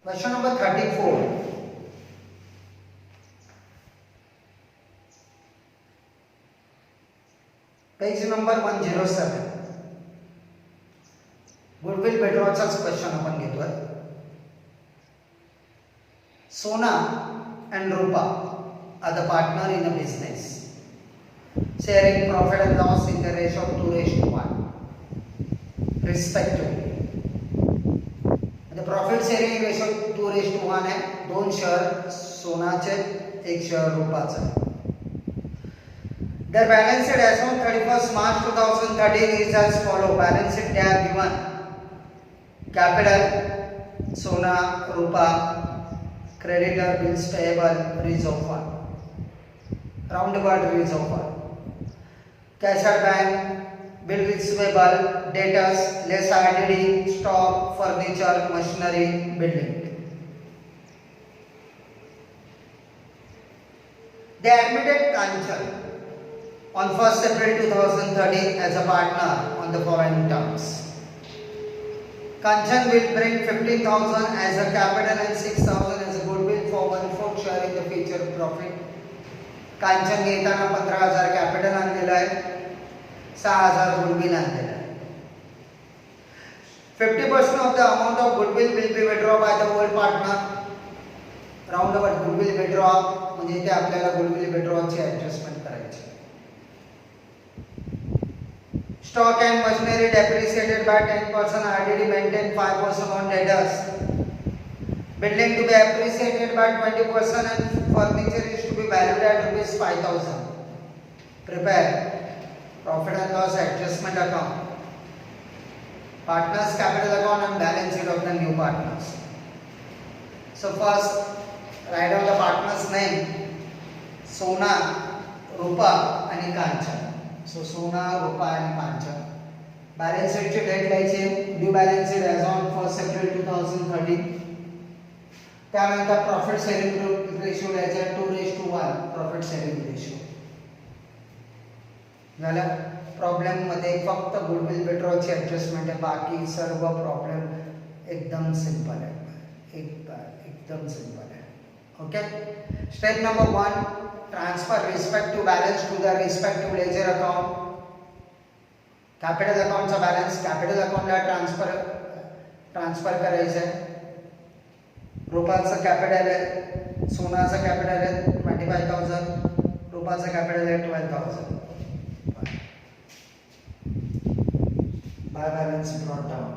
Question number 34. Page number 107. Goodwill विड्रॉचाच question आपण घेतोय. Sona and Rupa are the partner in a business, sharing profit and loss in the ratio of 2:1 respectively. The profit sharing ratio 2:1 है. 2 share सोनाचे, 1 share रूपाचे. Their balance sheet as on 31st March 2013 is as follow. Balance sheet they are given. Capital Sona, Rupa, creditor, bills payable, reserve fund, roundabout reserve fund, cash at bank, bill receivable, debtors, less RDD, stock, furniture, machinery, building. They admitted Kanchan on 1st April 2013 as a partner on the following terms. Kanchan will bring 15,000 as a capital and 6,000 as a goodwill for 1/4 share in the future profit. Kanchan घेताना 15,000 capital आणलेलं आहे, 6,000 goodwill आणलेलं आहे. 50% of the amount of goodwill will be withdrawn by the old partner. Roundabout goodwill withdraw म्हणजे इथे आपल्याला goodwill withdraw ची adjustment करायची. Stock and machinery depreciated by 10%, RDD maintained 5% on debtors. Building to be appreciated by 20% and furniture is to be valued at ₹5,000. Prepare profit and loss adjustment account, partners capital account and balance sheet of the new partners. So first write down the partners name, Sona, Rupa and Kanchan. So Sona, Rupa and Kanchan. Balance sheet ची date लिहायची. New balance sheet as on 1 April 2013. त्यानंतर profit sharing ratio लिहायचा 2:1 profit sharing ratio. झालं. Problem मध्ये फक्त goodwill withdraw ची adjustment आहे, बाकी सर्व प्रॉब्लेम एकदम सिंपल आहे. एकदम सिंपल आहे. Okay. Step number 1, transfer respective balance to the respective ledger account. Capital अकाउंटचा बॅलन्स कॅपिटल अकाउंटला ट्रान्सफर करायचं आहे. रुपाचं कॅपिटल आहे, सोनाचं कॅपिटल आहे 25,000, रुपाचं कॅपिटल आहे 12,000. By balance brought down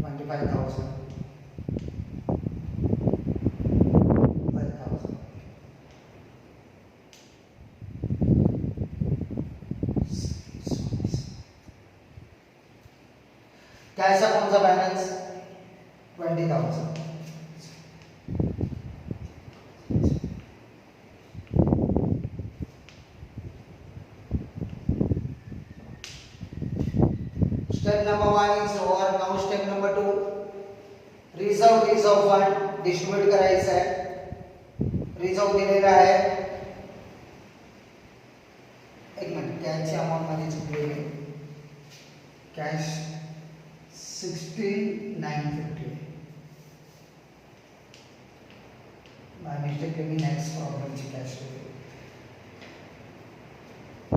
25,000. Cash अकाउंटचा balance 20,000. Step number 1 is over. Now step number 2, reserve fund distribute करायचं आहे. रिझर्व दिलेला आहे. एक मिनिट, कॅशची अमाउंट मध्ये चुकलेली. कॅश 6950. By mistake मी next problem ची cash flow.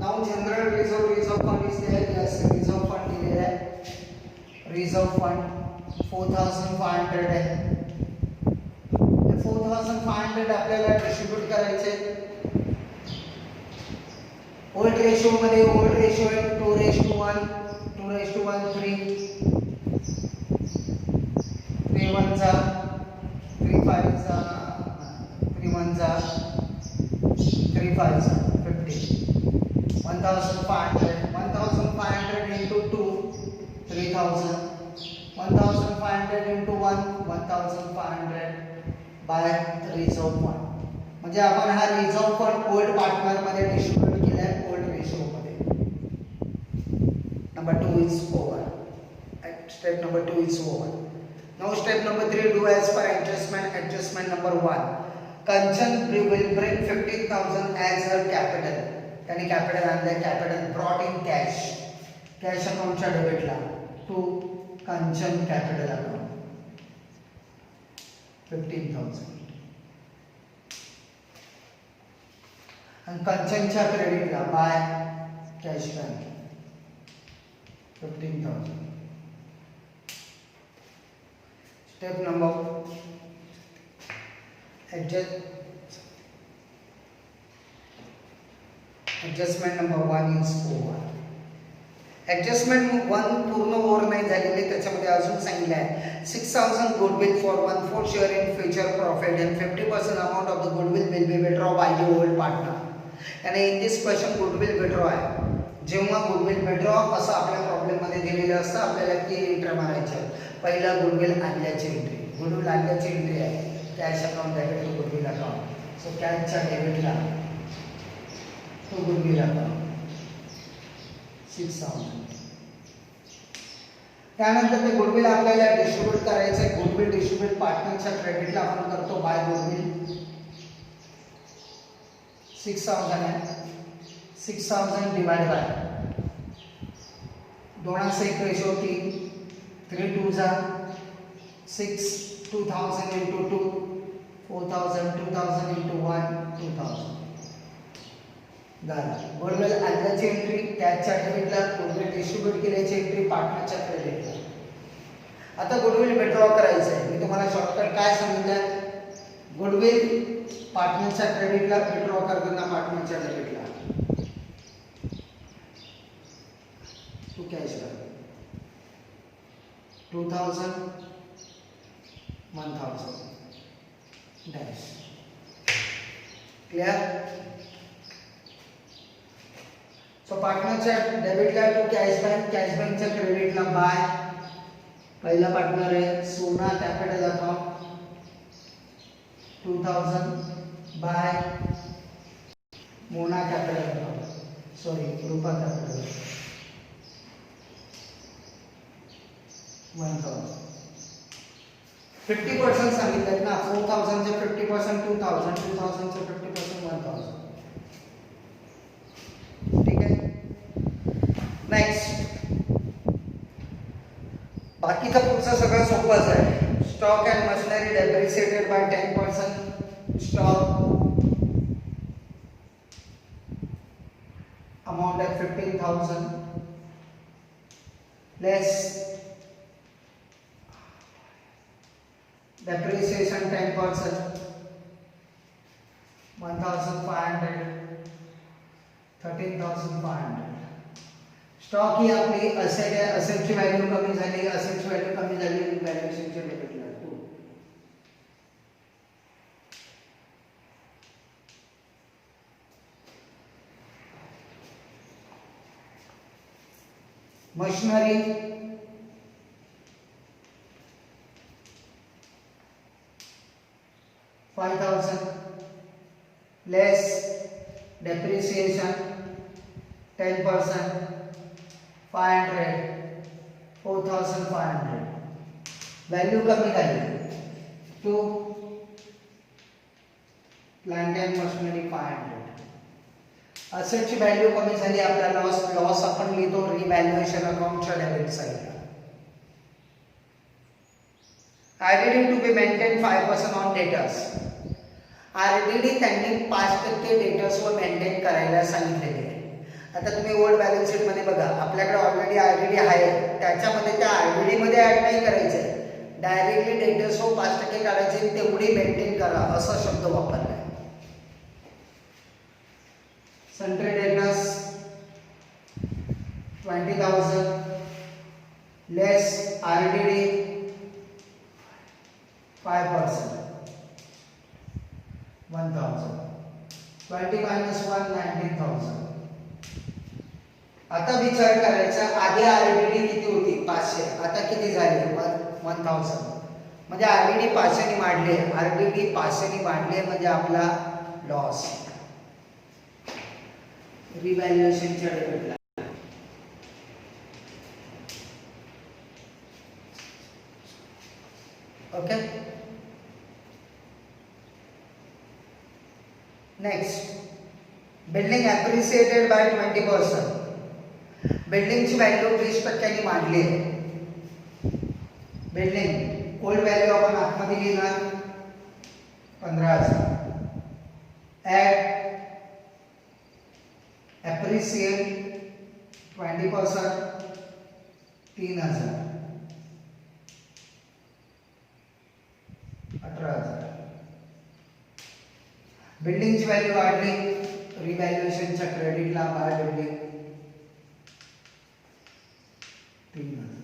Now general reserve fund is there. Yes, reserve fund दिलेला आहे. Reserve fund 4,500 आहे. 4,500 आपल्याला डिस्ट्रीब्यूट करायचे. ओल्ड रेशो मध्ये ओल्ड रेशो आहे 2:1 2:13. 3 1 3 5 3 1 3 5 50. 1,500 into 2 3,000. 1,500 into 1 1,500 by reserve fund. म्हणजे आपण हा रिझर्व फंड ओल्ड पार्टनर मध्ये डिस्ट्रीब्यूट केलाय ओल्ड रेशो मध्ये. Number 2 is over. Step number 2 is over. Now step number 3, do as per adjustment. Adjustment number 1, Kanchan will bring 15,000 as her capital. त्याने capital आणले. Capital brought in cash. Cash अकाउंटच्या डेबिटला to Kanchan capital account 15,000 आणि कंचनच्या क्रेडिटला by cash bank 15,000. Step number adjustment number 1 is over. Adjustment 1 पूर्ण over नाही झालेली, त्याच्यामध्ये अजून सांगितलं आहे 6,000 goodwill for 1/4 share in future profit and 50% amount of the goodwill will be withdraw by the old partner. आणि in this question goodwill withdraw आहे. जेव्हा गुडविल विड्रॉ असं आपल्या प्रॉब्लेममध्ये दिलेलं असतं, आपल्याला 3 एंट्री मारायच्या. पहिला गुडविल आणल्याची एंट्री, गुडविल आणल्याची एंट्री आहे cash account debit to goodwill account. So कॅशच्या डेबिटला टू गुडविल अकाउंट 6,000. त्यानंतर ते गुडविल आपल्याला डिस्ट्रीब्यूट करायचं आहे. गुडविल डिस्ट्रीब्यूट पार्टनरच्या क्रेडिटला आपण करतो बाय गुडविल 6,000 आहे. 6,000 डिवाइड बाय 2:1 रेशो 3 3 2 जा 6 2,000 into 2 4,000 2,000 into 1 2,000 झालं. गुडविल आणल्याची एंट्री कॅशच्या डेबिटला, गुडविल डिस्ट्रीब्यूट केल्याची एंट्री पार्टनरच्या क्रेडिटला. आता गुडविल विड्रॉ करायचं आहे. मी तुम्हाला शॉर्टकट काय सांगितलं, गुडविल पार्टनरच्या क्रेडिटला, विड्रॉ करताना पार्टनरच्या डेबिटला to cash bank 2,000 1,000 dash. Clear. So पार्टनरच्या डेबिटला टू कॅश बँक, कॅश बँकच्या क्रेडिटला बाय पहिला पार्टनर आहे Sona capital account 2,000 by Mona capital account, sorry Rupa capital 1,000. 50% सांगितलं ना, 4,000 चे 50% 2,000, 2,000 चे 50% 1,000. ठीक आहे. नेक्स्ट बाकीचं पुढचं सगळं सोपंच आहे. Stock and machinery depreciated by 10%. Stock amount आहे 15,000 लेस depreciation 10% 1,500 13,500. स्टॉक ही आपली असेट आहे, असेटची व्हॅल्यू कमी झाली, असेटची व्हॅल्यू कमी झाली, व्हॅल्युएशनच्या डेबिटला मशिनरी 5,000 less depreciation 10% 500 4,500. व्हॅल्यू कमी झाली टू प्लांट अँड मशिनरी 500. असेटची व्हॅल्यू कमी झाली, आपला लॉस आपण लिहितो रिव्हॅल्युएशन अकाउंटच्या डेबिट साइडला. RDD to be maintain 5% on debtors. RDD त्यांनी 5% डेटर्सवर मेंटेन करायला सांगितलेले आहे. आता तुम्ही ओल्ड बॅलन्स शीट मध्ये बघा, आपल्याकडे ऑलरेडी आरडीडी आहे, त्याच्यामध्ये त्या आरडीडी मध्ये ऍड नाही करायचे, डायरेक्टली डेटर्सवर 5% काढायचे, तेवढी मेंटेन करा असा शब्द वापरला आहे. Sundry debtors 20,000 less RDD 5% 1,000 20 minus 1 19,000. आता विचार करायचा, आधी आरडीडी किती होती 500, आता किती झाली 1,000. म्हणजे आरडीडी 500 ने वाढली, आरडीडी 500 ने वाढली म्हणजे आपला लॉस रिव्हॅल्युएशनच्या डेबिटला. Okay. Next building appreciated by 20%. बिल्डिंगची व्हॅल्यू 20% वाढली आहे. बिल्डिंग ओल्ड व्हॅल्यू आपण आतमध्ये लिहिणार 15,000. Add appreciate 20% 3,000 18,000. बिल्डिंगची व्हॅल्यू वाढली, रिव्हॅल्युएशनच्या क्रेडिटला by building 3,000.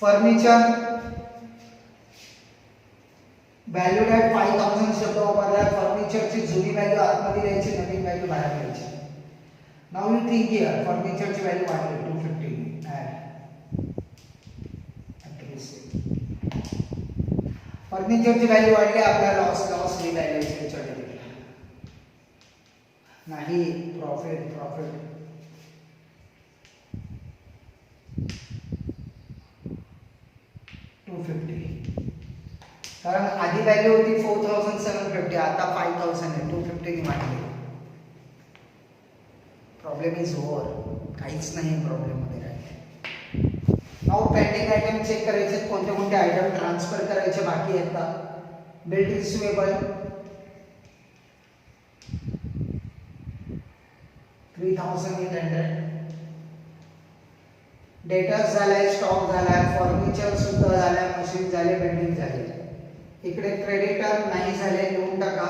Furniture value at 5,000 शब्द वापरला. फर्निचरची जुनी व्हॅल्यू आतमध्ये द्यायची, नवीन व्हॅल्यू बाहेर द्यायची. नाव यू थिंक हियर फर्निचरची व्हॅल्यू वाढली 250 ॲड फर्निचरची व्हॅल्यू वाढली, आपला लॉस रिव्हॅल्युएशनच्या डेबिटला नाही, प्रॉफिट 250. कारण आधी व्हॅल्यू होती 4,750, आता 5,000 आहे, 250 ने वाढली. प्रॉब्लेम इज ओव्हर, काहीच नाही प्रॉब्लेम मध्ये राहिले. नाव पेंडिंग आयटम चेक करायचे, कोणते कोणते आयटम ट्रान्सफर करायचे बाकी आहेत का. Build receivable 3,800. डेटर्स झालाय, स्टॉक झालाय, फर्निचर सुद्धा झालाय, मशीन झाले, बिल्डिंग झाले. इकडे क्रेडिटर नाही झाले, लिहून टाका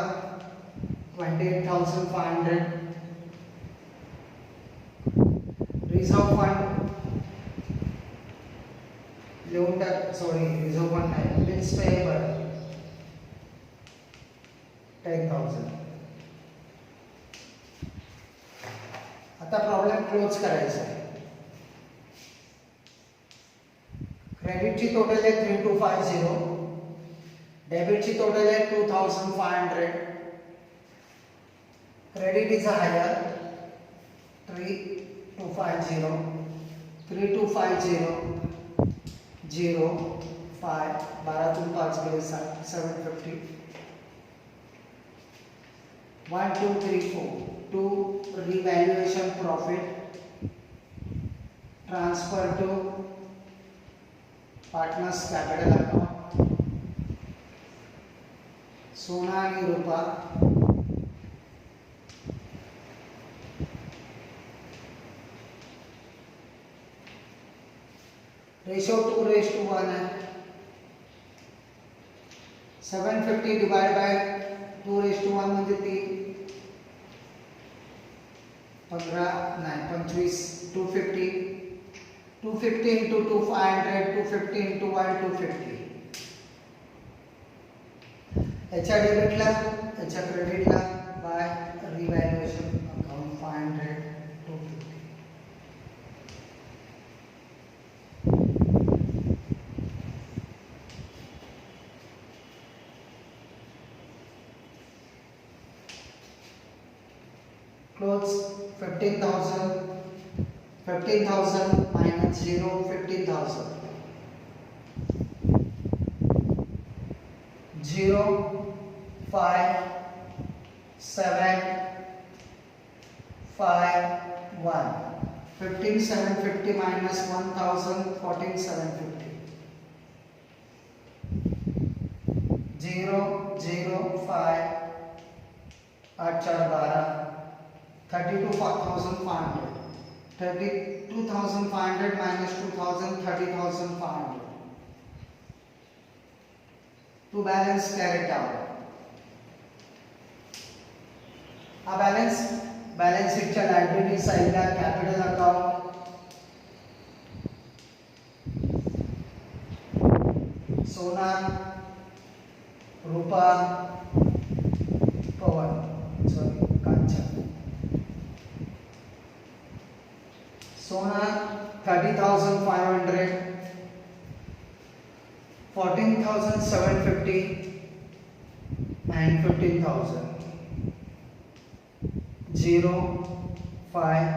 28,500. रिझर्व फंड लिहून टाक, सॉरी रिझर्व फंड नाही, बिल्स पेएबल 10,000. आता प्रॉब्लेम क्लोज करायचा आहे. क्रेडिटची टोटल आहे 3250, डेबिटची टोटल आहे 2,500. क्रेडिट इज हायर 3250 0 5 12 तून 5 गेले 750. 1 2 3 4 2 revaluation profit transfer to partners capital account. सोना आणि रुपा रेशो 2:1 है. 750 डिवाइड बाय 2:1 म्हणजे 3 15 नाही 25 250 into 2,500 250 into 1 250. याच्या डेबिटला याच्या क्रेडिटला bye revaluation account 500 250. Close 15,000 minus 0 15,000 0 5 7 5 1 15,750 minus 1,000 14,750 0 0 5 8 4 12 32,500 32,500 minus 2,000 30,500 to balance carried out. A balance sheet च्या लायबिलिटी साइडला कॅपिटल अकाउंट सोना रुपा पवन कांचन. सोना 30,500 14,750 and 15,000 0 5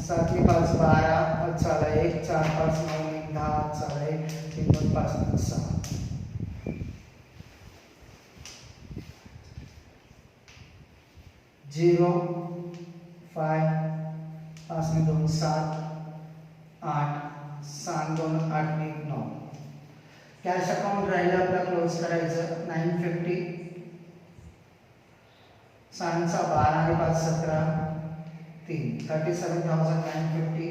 7 5 12 5 चला 1 4 5 9 1 10 चला 1 3 2 5 6 0 5 5 में 2 7 8 7 2 8 में 9. कॅश अकाउंट राहिलं आपलं क्लोज करायचं 950. 7 12 आणि 5 17 3 37,950.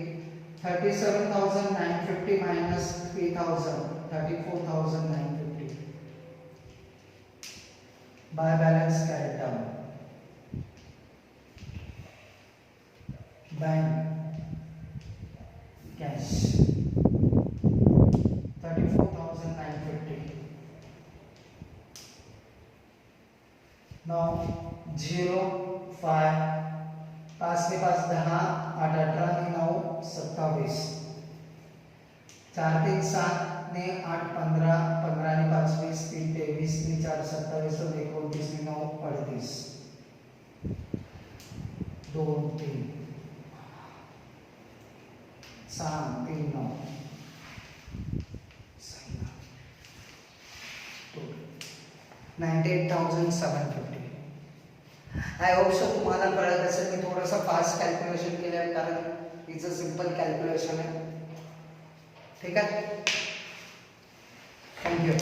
37,950 minus 3,000 34,950. Buy balance carried down. Bank cash 34,950. Now 0 5 5 में 5 10 8 18 9 27. 4 3 7 ने 8 15 15 ने 5 20 3 23 ने 4 27 और 1 29 ने 9 38. 2 3 7 3 9 98,750. आय होप सो तुम्हाला कळत असेल. मी थोडंसं फास्ट कॅल्क्युलेशन केलं आहे कारण इट्स अ सिम्पल कॅल्क्युलेशन आहे. ठीक आहे. थँक्यू.